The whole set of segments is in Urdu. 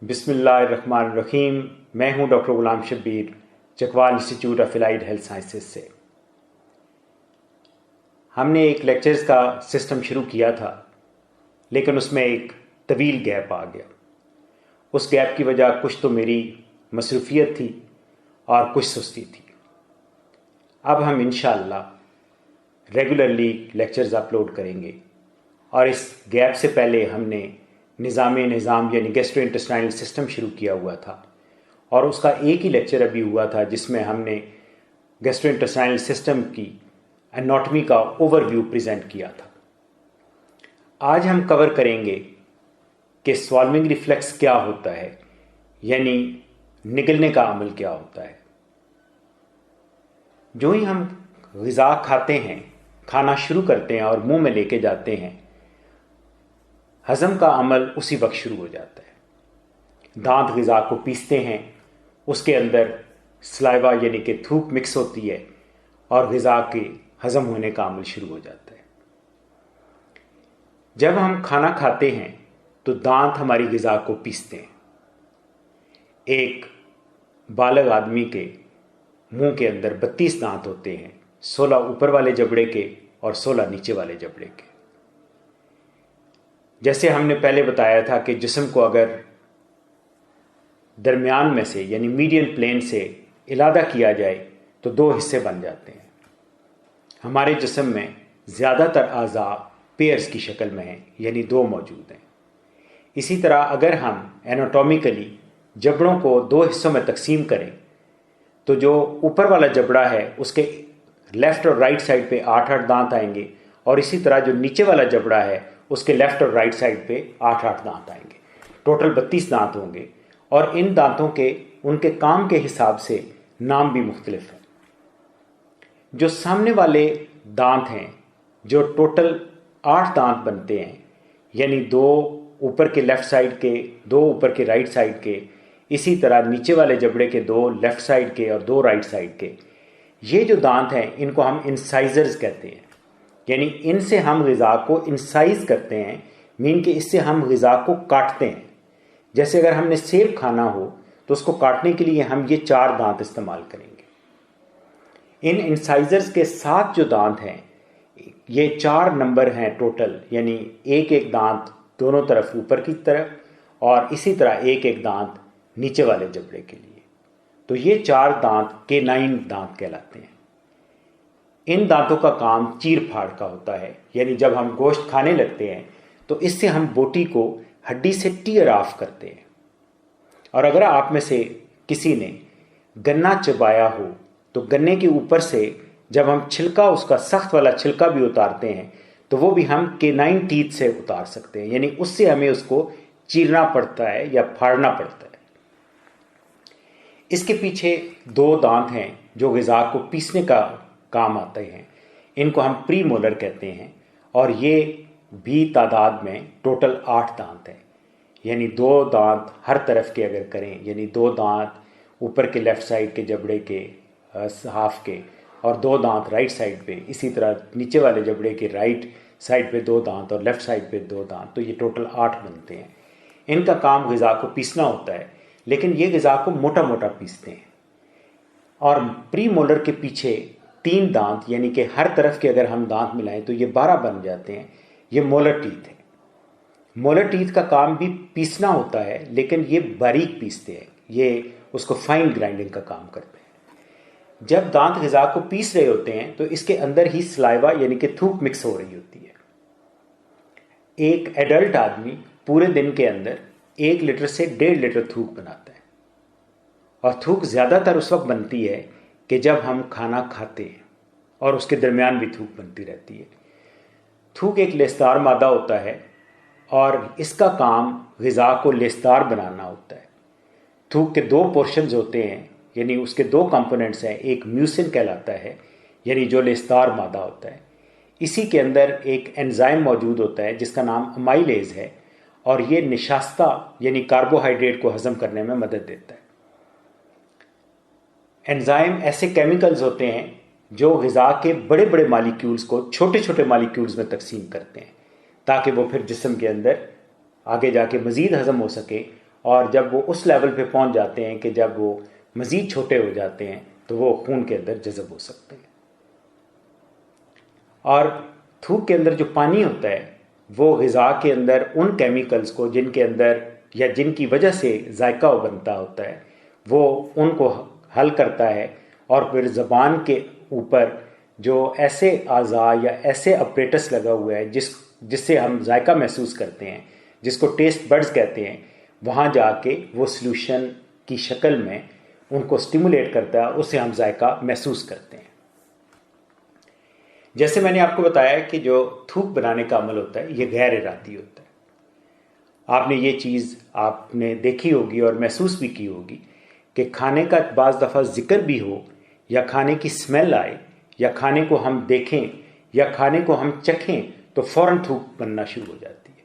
بسم اللہ الرحمن الرحیم۔ میں ہوں doctor Ghulam Shabbir, Chakwal institute of allied health sciences سے۔ ہم نے ایک لیکچرز کا سسٹم شروع کیا تھا، لیکن اس میں ایک طویل گیپ آ گیا۔ اس گیپ کی وجہ کچھ تو میری مصروفیت تھی اور کچھ سستی تھی۔ اب ہم انشاءاللہ ریگولرلی لیکچرز اپلوڈ کریں گے، اور اس گیپ سے پہلے ہم نے نظام یعنی گیسٹرو انٹسٹائنل سسٹم شروع کیا ہوا تھا، اور اس کا ایک ہی لیکچر ابھی ہوا تھا جس میں ہم نے گیسٹرو انٹسٹائنل سسٹم کی اناٹمی کا اوور ویو پریزنٹ کیا تھا۔ آج ہم کور کریں گے کہ سوالونگ ریفلیکس کیا ہوتا ہے، یعنی نگلنے کا عمل کیا ہوتا ہے۔ جو ہی ہم غذا کھاتے ہیں، کھانا شروع کرتے ہیں اور منہ میں لے کے جاتے ہیں، ہضم کا عمل اسی وقت شروع ہو جاتا ہے۔ دانت غذا کو پیستے ہیں، اس کے اندر سلائیوا یعنی کہ تھوک مکس ہوتی ہے، اور غذا کے ہضم ہونے کا عمل شروع ہو جاتا ہے۔ جب ہم کھانا کھاتے ہیں تو دانت ہماری غذا کو پیستے ہیں۔ ایک بالغ آدمی کے منہ کے اندر 32 دانت ہوتے ہیں، 16 اوپر والے جبڑے کے اور 16 نیچے والے جبڑے کے۔ جیسے ہم نے پہلے بتایا تھا کہ جسم کو اگر درمیان میں سے یعنی میڈین پلین سے علادہ کیا جائے تو 2 حصے بن جاتے ہیں۔ ہمارے جسم میں زیادہ تر اعضاء پیئرز کی شکل میں ہیں، یعنی 2 موجود ہیں۔ اسی طرح اگر ہم ایناٹومیکلی جبڑوں کو 2 حصوں میں تقسیم کریں تو جو اوپر والا جبڑا ہے اس کے لیفٹ اور رائٹ سائڈ پہ 8 دانت آئیں گے، اور اسی طرح جو نیچے والا جبڑا ہے اس کے لیفٹ اور رائٹ سائڈ پہ 8 دانت آئیں گے۔ ٹوٹل 32 دانت ہوں گے، اور ان دانتوں کے ان کے کام کے حساب سے نام بھی مختلف ہیں۔ جو سامنے والے دانت ہیں، جو ٹوٹل 8 دانت بنتے ہیں، یعنی 2 اوپر کے لیفٹ سائڈ کے، 2 اوپر کے رائٹ سائڈ کے، اسی طرح نیچے والے جبڑے کے 2 لیفٹ سائڈ کے اور 2 رائٹ سائڈ کے، یہ جو دانت ہیں ان کو ہم انسائزرز کہتے ہیں۔ یعنی ان سے ہم غذا کو انسائز کرتے ہیں، مین کہ اس سے ہم غذا کو کاٹتے ہیں۔ جیسے اگر ہم نے سیب کھانا ہو تو اس کو کاٹنے کے لیے ہم یہ 4 دانت استعمال کریں گے۔ ان انسائزرز کے ساتھ جو دانت ہیں، یہ 4 نمبر ہیں ٹوٹل، یعنی ایک دانت دونوں طرف اوپر کی طرف، اور اسی طرح ایک دانت نیچے والے جبڑے کے لیے۔ تو یہ 4 دانت کینائن دانت کہلاتے ہیں۔ ان دانتوں کا کام چیر پھاڑ کا ہوتا ہے، یعنی جب ہم گوشت کھانے لگتے ہیں تو اس سے ہم بوٹی کو ہڈی سے ٹیئر آف کرتے ہیں۔ اور اگر آپ میں سے کسی نے گنا چبایا ہو تو گنے کے اوپر سے جب ہم چھلکا، اس کا سخت والا چھلکا بھی اتارتے ہیں تو وہ بھی ہم کینائن ٹیتھ سے اتار سکتے ہیں، یعنی اس سے ہمیں اس کو چیرنا پڑتا ہے یا پھاڑنا پڑتا ہے۔ اس کے پیچھے 2 دانت ہیں جو غذا کو پیسنے کا کام آتے ہیں، ان کو ہم پری مولر کہتے ہیں، اور یہ بھی تعداد میں ٹوٹل 8 دانت ہیں۔ یعنی 2 دانت ہر طرف کے اگر کریں، یعنی 2 دانت اوپر کے لیفٹ سائڈ کے جبڑے کے ہاف کے، اور 2 دانت رائٹ سائڈ پہ، اسی طرح نیچے والے جبڑے کے رائٹ سائڈ پہ 2 دانت اور لیفٹ سائڈ پہ 2 دانت، تو یہ ٹوٹل 8 بنتے ہیں۔ ان کا کام غذا کو پیسنا ہوتا ہے، لیکن یہ غذا کو موٹا موٹا پیستے ہیں۔ اور پری مولر کے پیچھے 3 دانت، یعنی کہ ہر طرف کے اگر ہم دانت ملائیں تو یہ 12 بن جاتے ہیں، یہ مولر ٹیتھ ہے۔ مولر ٹیتھ کا کام بھی پیسنا ہوتا ہے، لیکن یہ باریک پیستے ہیں، یہ اس کو فائن گرائنڈنگ کا کام کرتے ہیں۔ جب دانت غذا کو پیس رہے ہوتے ہیں تو اس کے اندر ہی سلائیوا یعنی کہ تھوک مکس ہو رہی ہوتی ہے۔ ایک ایڈلٹ آدمی پورے دن کے اندر 1 لیٹر سے 1.5 لیٹر تھوک بناتا ہے، اور تھوک زیادہ تر اس وقت بنتی ہے کہ جب ہم کھانا کھاتے ہیں، اور اس کے درمیان بھی تھوک بنتی رہتی ہے۔ تھوک ایک لیسدار مادہ ہوتا ہے، اور اس کا کام غذا کو لیسدار بنانا ہوتا ہے۔ تھوک کے 2 پورشنز ہوتے ہیں، یعنی اس کے 2 کمپوننٹس ہیں۔ ایک میوسن کہلاتا ہے، یعنی جو لیسدار مادہ ہوتا ہے۔ اسی کے اندر ایک انزائم موجود ہوتا ہے جس کا نام امائلیز ہے، اور یہ نشاستہ یعنی کاربوہائیڈریٹ کو ہضم کرنے میں مدد دیتا ہے۔ انزائم ایسے کیمیکلز ہوتے ہیں جو غذا کے بڑے بڑے مالیکیولز کو چھوٹے چھوٹے مالیکیولز میں تقسیم کرتے ہیں، تاکہ وہ پھر جسم کے اندر آگے جا کے مزید ہضم ہو سکے اور جب وہ اس لیول پہ پہنچ جاتے ہیں کہ جب وہ مزید چھوٹے ہو جاتے ہیں تو وہ خون کے اندر جذب ہو سکتے ہیں. اور تھوک کے اندر جو پانی ہوتا ہے وہ غذا کے اندر ان کیمیکلز کو جن کے اندر یا جن کی وجہ سے ذائقہ بنتا ہوتا ہے وہ ان کو حل کرتا ہے، اور پھر زبان کے اوپر جو ایسے اعضاء یا ایسے اپریٹس لگا ہوا ہے جس سے ہم ذائقہ محسوس کرتے ہیں، جس کو ٹیسٹ بڈز کہتے ہیں، وہاں جا کے وہ سلوشن کی شکل میں ان کو سٹیمولیٹ کرتا ہے، اسے ہم ذائقہ محسوس کرتے ہیں. جیسے میں نے آپ کو بتایا کہ جو تھوک بنانے کا عمل ہوتا ہے یہ غیر ارادی ہوتا ہے. آپ نے یہ چیز آپ نے دیکھی ہوگی اور محسوس بھی کی ہوگی کہ کھانے کا بعض دفعہ ذکر بھی ہو، یا کھانے کی سمیل آئے، یا کھانے کو ہم دیکھیں یا کھانے کو ہم چکھیں تو فوراً تھوک بننا شروع ہو جاتی ہے.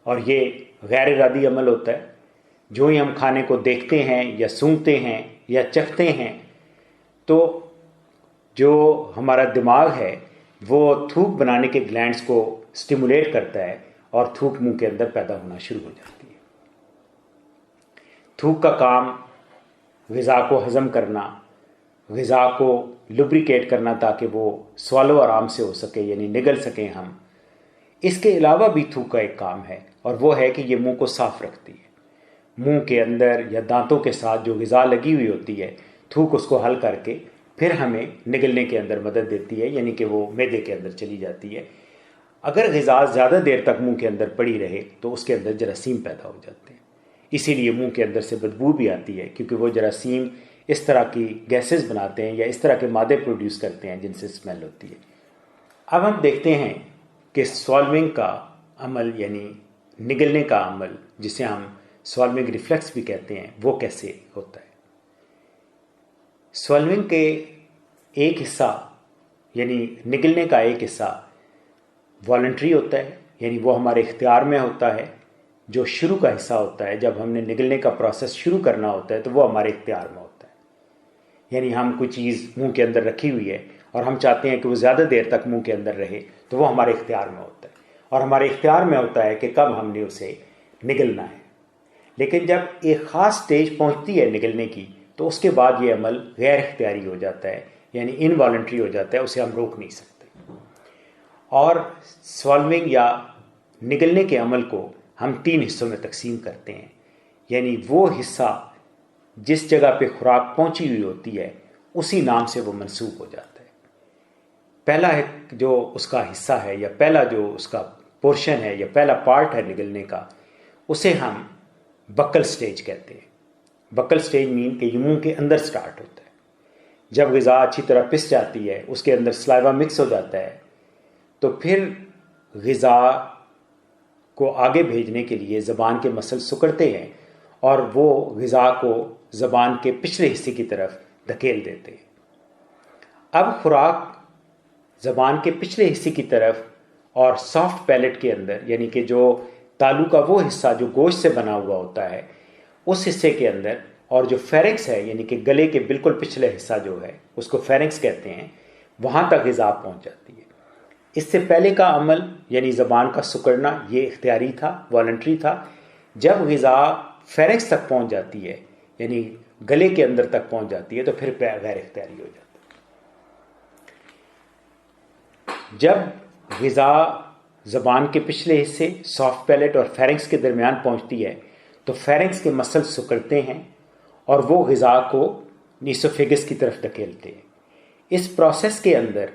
اور یہ غیر ارادی عمل ہوتا ہے. جو ہی ہم کھانے کو دیکھتے ہیں یا سونگھتے ہیں یا چکھتے ہیں تو جو ہمارا دماغ ہے وہ تھوک بنانے کے گلینڈز کو سٹیمولیٹ کرتا ہے اور تھوک منہ کے اندر پیدا ہونا شروع ہو جاتی ہے. تھوک کا کام غذا کو ہضم کرنا، غذا کو لبریکیٹ کرنا تاکہ وہ سوالو آرام سے ہو سکے، یعنی نگل سکیں ہم. اس کے علاوہ بھی تھوک کا ایک کام ہے، اور وہ ہے کہ یہ منہ کو صاف رکھتی ہے. منہ کے اندر یا دانتوں کے ساتھ جو غذا لگی ہوئی ہوتی ہے، تھوک اس کو حل کر کے پھر ہمیں نگلنے کے اندر مدد دیتی ہے، یعنی کہ وہ معدے کے اندر چلی جاتی ہے. اگر غذا زیادہ دیر تک منہ کے اندر پڑی رہے تو اس کے اندر جراثیم پیدا ہو جاتے ہیں. اسی لیے منہ کے اندر سے بدبو بھی آتی ہے، کیونکہ وہ جراثیم اس طرح کی گیسز بناتے ہیں یا اس طرح کے مادے پروڈیوس کرتے ہیں جن سے اسمیل ہوتی ہے. اب ہم دیکھتے ہیں کہ سوالونگ کا عمل یعنی نگلنے کا عمل، جسے ہم سوالونگ ریفلیکس بھی کہتے ہیں، وہ کیسے ہوتا ہے. سوالونگ کے ایک حصہ یعنی نگلنے کا ایک حصہ والنٹری ہوتا ہے، یعنی وہ ہمارے اختیار میں ہوتا ہے. جو شروع کا حصہ ہوتا ہے، جب ہم نے نگلنے کا پروسیس شروع کرنا ہوتا ہے تو وہ ہمارے اختیار میں ہوتا ہے. یعنی ہم کوئی چیز منہ کے اندر رکھی ہوئی ہے اور ہم چاہتے ہیں کہ وہ زیادہ دیر تک منہ کے اندر رہے تو وہ ہمارے اختیار میں ہوتا ہے، اور ہمارے اختیار میں ہوتا ہے کہ کب ہم نے اسے نگلنا ہے. لیکن جب ایک خاص سٹیج پہنچتی ہے نگلنے کی تو اس کے بعد یہ عمل غیر اختیاری ہو جاتا ہے، یعنی انوالنٹری ہو جاتا ہے، اسے ہم روک نہیں سکتے. اور سوالونگ یا نگلنے کے عمل کو ہم 3 حصوں میں تقسیم کرتے ہیں. یعنی وہ حصہ جس جگہ پہ خوراک پہنچی ہوئی ہوتی ہے اسی نام سے وہ منسوب ہو جاتا ہے. پہلا جو اس کا حصہ ہے یا پہلا جو اس کا پورشن ہے یا پہلا پارٹ ہے نگلنے کا، اسے ہم بکل سٹیج کہتے ہیں. بکل سٹیج مین کہ یہ منہ کے اندر سٹارٹ ہوتا ہے. جب غذا اچھی طرح پس جاتی ہے، اس کے اندر سلائیوا مکس ہو جاتا ہے، تو پھر غذا کو آگے بھیجنے کے لیے زبان کے مسل سکڑتے ہیں اور وہ غذا کو زبان کے پچھلے حصے کی طرف دھکیل دیتے ہیں. اب خوراک زبان کے پچھلے حصے کی طرف اور سافٹ پیلٹ کے اندر، یعنی کہ جو تالو کا وہ حصہ جو گوشت سے بنا ہوا ہوتا ہے اس حصے کے اندر، اور جو فیرنکس ہے یعنی کہ گلے کے بالکل پچھلے حصہ جو ہے اس کو فیرنکس کہتے ہیں، وہاں تک غذا پہنچ جاتی ہے. اس سے پہلے کا عمل یعنی زبان کا سکڑنا یہ اختیاری تھا، والنٹری تھا. جب غذا فیرنکس تک پہنچ جاتی ہے یعنی گلے کے اندر تک پہنچ جاتی ہے تو پھر غیر اختیاری ہو جاتی ہے. جب غذا زبان کے پچھلے حصے سافٹ پیلٹ اور فیرنکس کے درمیان پہنچتی ہے تو فیرنکس کے مسل سکڑتے ہیں اور وہ غذا کو نیسوفیگس کی طرف دھکیلتے ہیں. اس پروسیس کے اندر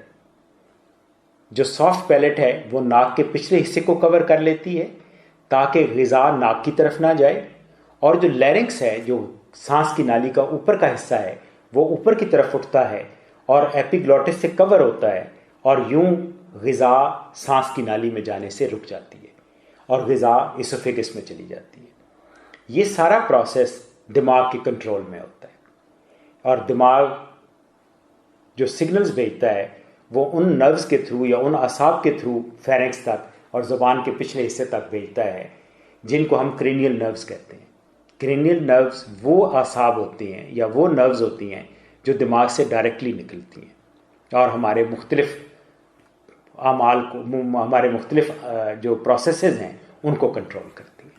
جو سافٹ پیلٹ ہے وہ ناک کے پچھلے حصے کو کور کر لیتی ہے تاکہ غذا ناک کی طرف نہ جائے، اور جو لیرنکس ہے جو سانس کی نالی کا اوپر کا حصہ ہے وہ اوپر کی طرف اٹھتا ہے اور ایپیگلوٹس سے کور ہوتا ہے، اور یوں غذا سانس کی نالی میں جانے سے رک جاتی ہے اور غذا ایسوفیگس میں چلی جاتی ہے. یہ سارا پروسیس دماغ کے کنٹرول میں ہوتا ہے، اور دماغ جو سگنلز بھیجتا ہے وہ ان نروز کے تھرو یا ان اعصاب کے تھرو فیرنکس تک اور زبان کے پچھلے حصے تک بھیجتا ہے، جن کو ہم کرینیل نروز کہتے ہیں. کرینیل نروز وہ اعصاب ہوتے ہیں یا وہ نروز ہوتی ہیں جو دماغ سے ڈائریکٹلی نکلتی ہیں اور ہمارے مختلف اعمال کو، ہمارے مختلف جو پروسیسز ہیں ان کو کنٹرول کرتی ہیں.